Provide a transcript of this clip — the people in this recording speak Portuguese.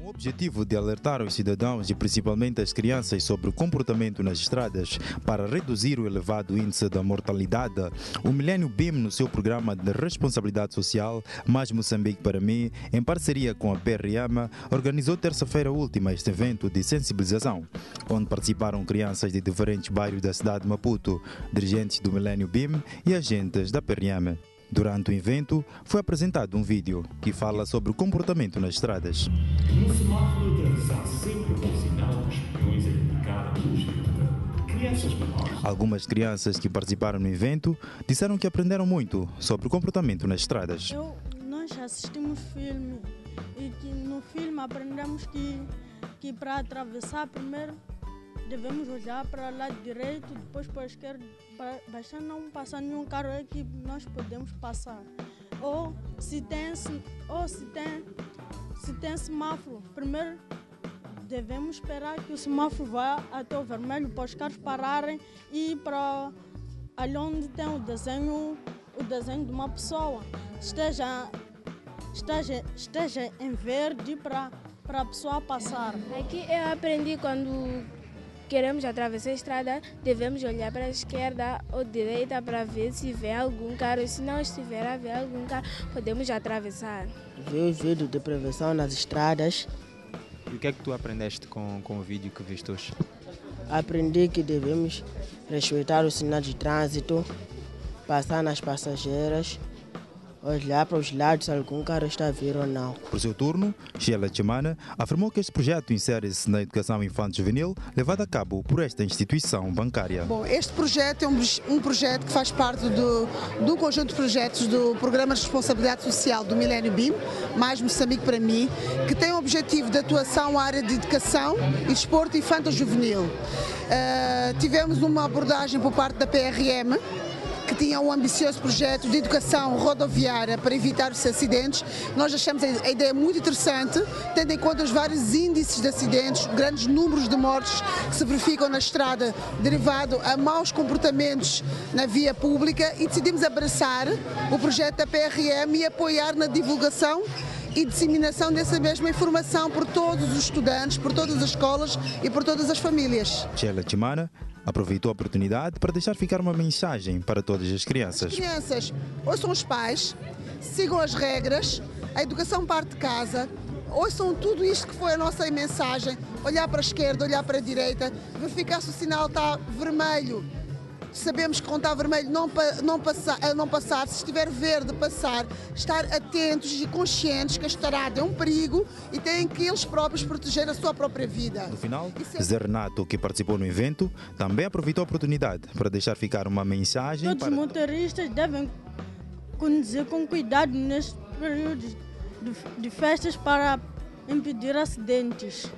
O objetivo de alertar os cidadãos e principalmente as crianças sobre o comportamento nas estradas para reduzir o elevado índice da mortalidade, o Millennium BIM, no seu programa de responsabilidade social Mais Moçambique para mim, em parceria com a PRM, organizou terça-feira última este evento de sensibilização, onde participaram crianças de diferentes bairros da cidade de Maputo, dirigentes do Millennium BIM e agentes da PRM. Durante o evento, foi apresentado um vídeo que fala sobre o comportamento nas estradas. No semáforo de atravessar sempre com o sinal dos peões a indicar a luz verde. Crianças menores. Algumas crianças que participaram no evento disseram que aprenderam muito sobre o comportamento nas estradas. Nós assistimos filme e que no filme aprendemos que para atravessar primeiro devemos olhar para o lado direito, depois para a esquerda, para não passar nenhum carro é que nós podemos passar. Ou se tem semáforo, primeiro devemos esperar que o semáforo vá até o vermelho para os carros pararem e para ali onde tem o desenho de uma pessoa esteja em verde para a pessoa passar. Aqui eu aprendi quando queremos atravessar a estrada, devemos olhar para a esquerda ou direita para ver se vê algum carro. Se não estiver a ver algum carro, podemos atravessar. Vi o vídeo de prevenção nas estradas. E o que é que tu aprendeste com o vídeo que viste hoje? Aprendi que devemos respeitar os sinais de trânsito, passar nas passageiras, olhar para os lados se algum carro está a vir ou não. Por seu turno, Sheila Chimana afirmou que este projeto insere-se na educação infanto-juvenil levada a cabo por esta instituição bancária. Bom, este projeto é um projeto que faz parte do conjunto de projetos do Programa de Responsabilidade Social do Millennium BIM, Mais Moçambique para mim, que tem o objetivo de atuação na área de educação e desporto infanto-juvenil. Tivemos uma abordagem por parte da PRM, que tinha um ambicioso projeto de educação rodoviária para evitar os acidentes. Nós achamos a ideia muito interessante, tendo em conta os vários índices de acidentes, grandes números de mortes que se verificam na estrada derivado a maus comportamentos na via pública, e decidimos abraçar o projeto da PRM e apoiar na divulgação e disseminação dessa mesma informação por todos os estudantes, por todas as escolas e por todas as famílias. Sheila Chimana aproveitou a oportunidade para deixar ficar uma mensagem para todas as crianças. As crianças ouçam os pais, sigam as regras, a educação parte de casa, ouçam tudo isto que foi a nossa mensagem, olhar para a esquerda, olhar para a direita, verificar se o sinal está vermelho. Sabemos que quando está vermelho não passar, se estiver verde passar, estar atentos e conscientes que a estrada é um perigo e têm que eles próprios proteger a sua própria vida. No final, Zé Renato, que participou no evento, também aproveitou a oportunidade para deixar ficar uma mensagem. Todos os motoristas devem conduzir com cuidado nestes períodos de festas para impedir acidentes.